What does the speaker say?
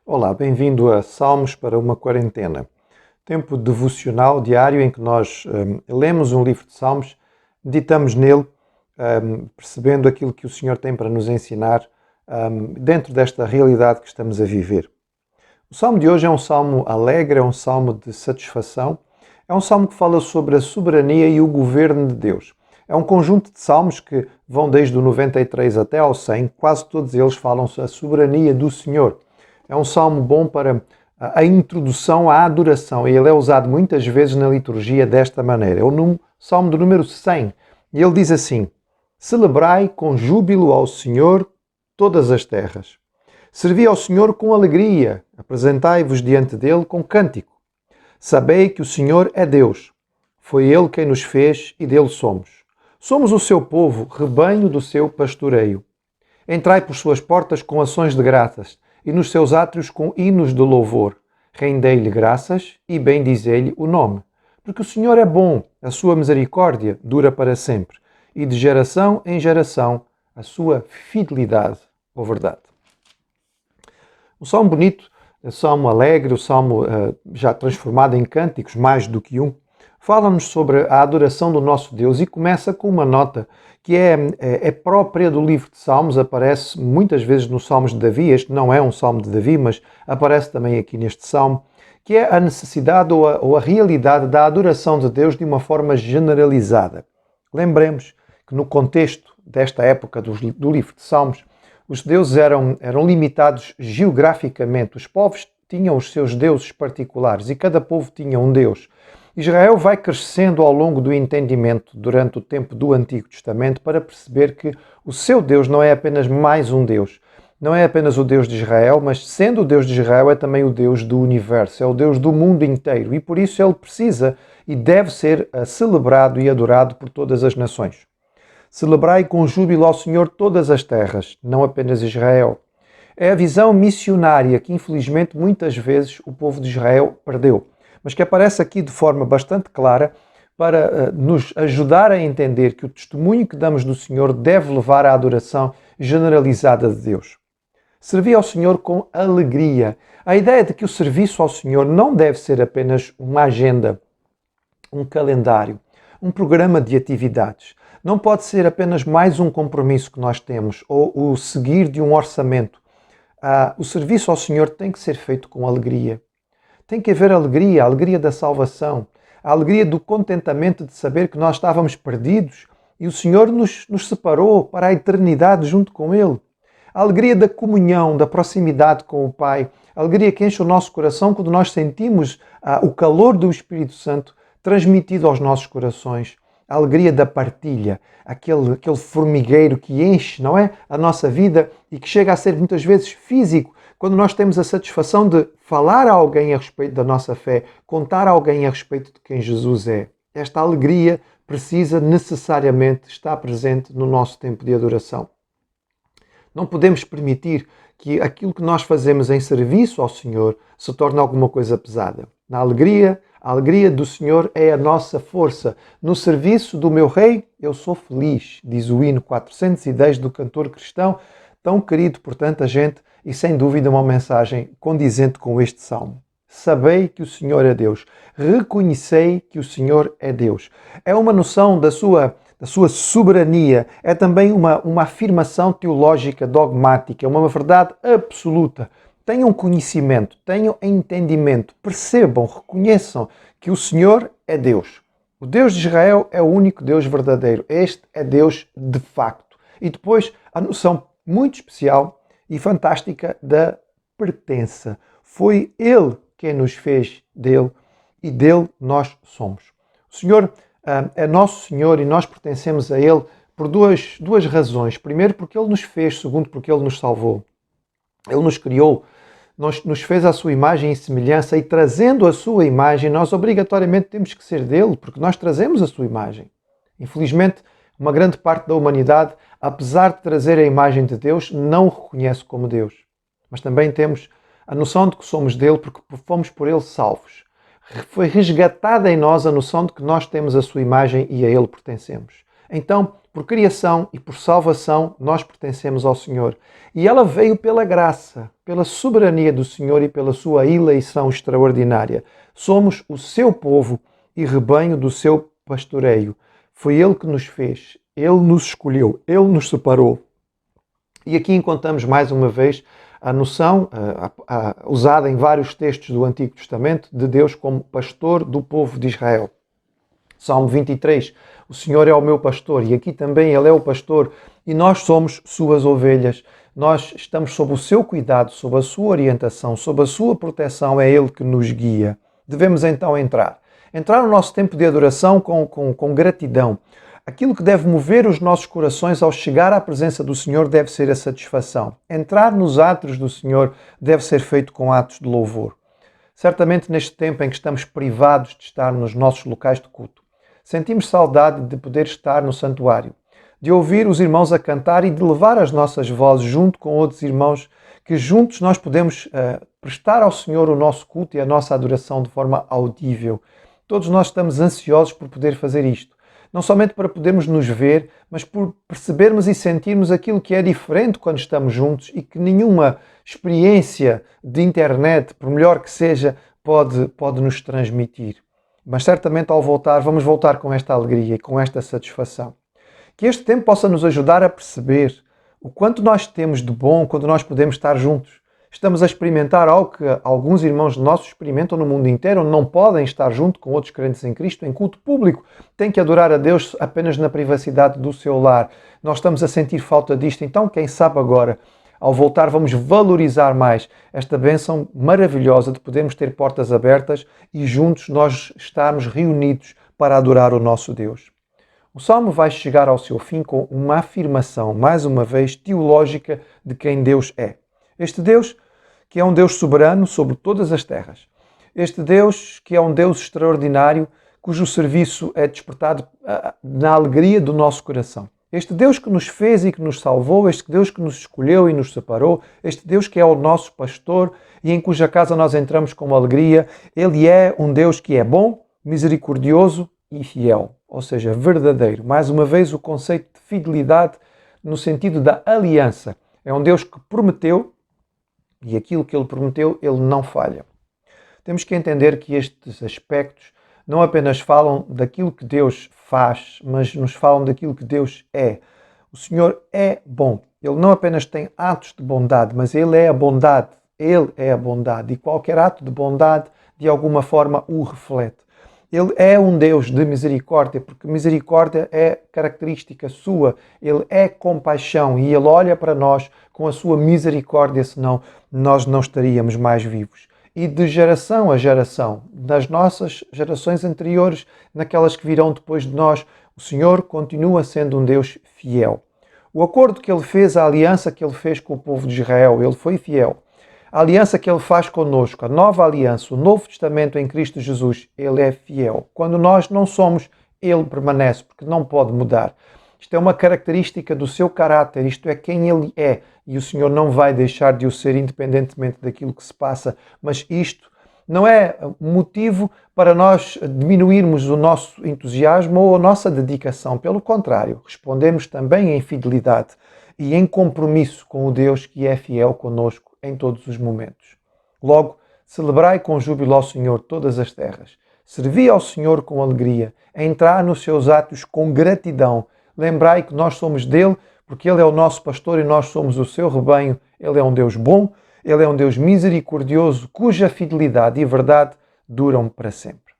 Olá, bem-vindo a Salmos para uma Quarentena. Tempo devocional diário em que nós lemos um livro de Salmos, meditamos nele, percebendo aquilo que o Senhor tem para nos ensinar dentro desta realidade que estamos a viver. O Salmo de hoje é um salmo alegre, é um salmo de satisfação, é um salmo que fala sobre a soberania e o governo de Deus. É um conjunto de salmos que vão desde o 93 até ao 100, quase todos eles falam sobre a soberania do Senhor. É um salmo bom para a introdução à adoração e ele é usado muitas vezes na liturgia desta maneira. É o salmo do número 100 e ele diz assim: Celebrai com júbilo ao Senhor todas as terras. Servi ao Senhor com alegria, apresentai-vos diante dele com cântico. Sabei que o Senhor é Deus. Foi Ele quem nos fez e dele somos. Somos o seu povo, rebanho do seu pastoreio. Entrai por suas portas com ações de graças e nos seus átrios com hinos de louvor. Rendei-lhe graças e bendizei-lhe o nome. Porque o Senhor é bom, a sua misericórdia dura para sempre, e de geração em geração a sua fidelidade ou verdade. O salmo bonito, o salmo alegre, o salmo já transformado em cânticos, mais do que um, fala-nos sobre a adoração do nosso Deus e começa com uma nota que é própria do livro de Salmos, aparece muitas vezes nos Salmos de Davi. Este não é um Salmo de Davi, mas aparece também aqui neste Salmo, que é a necessidade ou a realidade da adoração de Deus de uma forma generalizada. Lembremos que no contexto desta época do livro de Salmos, os deuses eram limitados geograficamente. Os povos tinham os seus deuses particulares e cada povo tinha um Deus. Israel vai crescendo ao longo do entendimento durante o tempo do Antigo Testamento para perceber que o seu Deus não é apenas mais um Deus. Não é apenas o Deus de Israel, mas sendo o Deus de Israel é também o Deus do universo, é o Deus do mundo inteiro. E por isso ele precisa e deve ser celebrado e adorado por todas as nações. Celebrai com júbilo ao Senhor todas as terras, não apenas Israel. É a visão missionária que infelizmente muitas vezes o povo de Israel perdeu, mas que aparece aqui de forma bastante clara para nos ajudar a entender que o testemunho que damos do Senhor deve levar à adoração generalizada de Deus. Servi ao Senhor com alegria. A ideia de que o serviço ao Senhor não deve ser apenas uma agenda, um calendário, um programa de atividades. Não pode ser apenas mais um compromisso que nós temos ou o seguir de um orçamento. O serviço ao Senhor tem que ser feito com alegria. Tem que haver alegria, a alegria da salvação, a alegria do contentamento de saber que nós estávamos perdidos e o Senhor nos separou para a eternidade junto com Ele. A alegria da comunhão, da proximidade com o Pai, a alegria que enche o nosso coração quando nós sentimos o calor do Espírito Santo transmitido aos nossos corações. A alegria da partilha, aquele formigueiro que enche, não é, a nossa vida e que chega a ser muitas vezes físico, quando nós temos a satisfação de falar a alguém a respeito da nossa fé, contar a alguém a respeito de quem Jesus é. Esta alegria precisa necessariamente estar presente no nosso tempo de adoração. Não podemos permitir que aquilo que nós fazemos em serviço ao Senhor se torne alguma coisa pesada. A alegria do Senhor é a nossa força. No serviço do meu Rei, eu sou feliz, diz o hino 410 do cantor cristão, tão querido por tanta gente e sem dúvida uma mensagem condizente com este salmo. Sabei que o Senhor é Deus. Reconhecei que o Senhor é Deus. É uma noção da sua soberania. É também uma afirmação teológica, dogmática, uma verdade absoluta. Tenham conhecimento, tenham entendimento, percebam, reconheçam que o Senhor é Deus. O Deus de Israel é o único Deus verdadeiro. Este é Deus de facto. E depois a noção muito especial e fantástica da pertença. Foi Ele quem nos fez dele e dele nós somos. O Senhor é nosso Senhor e nós pertencemos a Ele por duas razões. Primeiro, porque Ele nos fez. Segundo, porque Ele nos salvou. Ele nos criou, nos fez à sua imagem e semelhança e trazendo a sua imagem, nós obrigatoriamente temos que ser dele, porque nós trazemos a sua imagem. Infelizmente, uma grande parte da humanidade, apesar de trazer a imagem de Deus, não o reconhece como Deus. Mas também temos a noção de que somos dele porque fomos por ele salvos. Foi resgatada em nós a noção de que nós temos a sua imagem e a Ele pertencemos. Então, por criação e por salvação, nós pertencemos ao Senhor. E ela veio pela graça, pela soberania do Senhor e pela sua eleição extraordinária. Somos o seu povo e rebanho do seu pastoreio. Foi Ele que nos fez, Ele nos escolheu, Ele nos separou. E aqui encontramos mais uma vez a noção, usada em vários textos do Antigo Testamento, de Deus como pastor do povo de Israel. Salmo 23, o Senhor é o meu pastor, e aqui também Ele é o pastor, e nós somos suas ovelhas. Nós estamos sob o seu cuidado, sob a sua orientação, sob a sua proteção, é Ele que nos guia. Devemos então entrar no nosso tempo de adoração com gratidão. Aquilo que deve mover os nossos corações ao chegar à presença do Senhor deve ser a satisfação. Entrar nos atos do Senhor deve ser feito com atos de louvor. Certamente neste tempo em que estamos privados de estar nos nossos locais de culto, sentimos saudade de poder estar no santuário, de ouvir os irmãos a cantar e de levar as nossas vozes junto com outros irmãos, que juntos nós podemos prestar ao Senhor o nosso culto e a nossa adoração de forma audível. Todos nós estamos ansiosos por poder fazer isto. Não somente para podermos nos ver, mas por percebermos e sentirmos aquilo que é diferente quando estamos juntos e que nenhuma experiência de internet, por melhor que seja, pode nos transmitir. Mas certamente ao voltar, vamos voltar com esta alegria e com esta satisfação. Que este tempo possa nos ajudar a perceber o quanto nós temos de bom quando nós podemos estar juntos. Estamos a experimentar algo que alguns irmãos nossos experimentam no mundo inteiro, não podem estar junto com outros crentes em Cristo em culto público. Têm que adorar a Deus apenas na privacidade do seu lar. Nós estamos a sentir falta disto, então quem sabe agora, ao voltar, vamos valorizar mais esta bênção maravilhosa de podermos ter portas abertas e juntos nós estarmos reunidos para adorar o nosso Deus. O Salmo vai chegar ao seu fim com uma afirmação, mais uma vez, teológica de quem Deus é. Este Deus que é um Deus soberano sobre todas as terras. Este Deus que é um Deus extraordinário, cujo serviço é despertado na alegria do nosso coração. Este Deus que nos fez e que nos salvou, este Deus que nos escolheu e nos separou, este Deus que é o nosso pastor e em cuja casa nós entramos com alegria, Ele é um Deus que é bom, misericordioso e fiel, ou seja, verdadeiro. Mais uma vez o conceito de fidelidade no sentido da aliança. É um Deus que prometeu e aquilo que Ele prometeu, Ele não falha. Temos que entender que estes aspectos não apenas falam daquilo que Deus faz, mas nos falam daquilo que Deus é. O Senhor é bom. Ele não apenas tem atos de bondade, mas Ele é a bondade. Ele é a bondade. E qualquer ato de bondade, de alguma forma, o reflete. Ele é um Deus de misericórdia, porque misericórdia é característica sua. Ele é compaixão e Ele olha para nós com a sua misericórdia, senão nós não estaríamos mais vivos. E de geração a geração, nas nossas gerações anteriores, naquelas que virão depois de nós, o Senhor continua sendo um Deus fiel. O acordo que Ele fez, a aliança que Ele fez com o povo de Israel, Ele foi fiel. A aliança que Ele faz conosco, a nova aliança, o Novo Testamento em Cristo Jesus, Ele é fiel. Quando nós não somos, Ele permanece, porque não pode mudar. Isto é uma característica do seu caráter, isto é quem Ele é. E o Senhor não vai deixar de o ser independentemente daquilo que se passa. Mas isto não é motivo para nós diminuirmos o nosso entusiasmo ou a nossa dedicação. Pelo contrário, respondemos também em fidelidade e em compromisso com o Deus que é fiel conosco em todos os momentos. Logo, celebrai com júbilo ao Senhor todas as terras. Servi ao Senhor com alegria, entrar nos seus atos com gratidão. Lembrai que nós somos dele, porque ele é o nosso pastor e nós somos o seu rebanho. Ele é um Deus bom, ele é um Deus misericordioso, cuja fidelidade e verdade duram para sempre.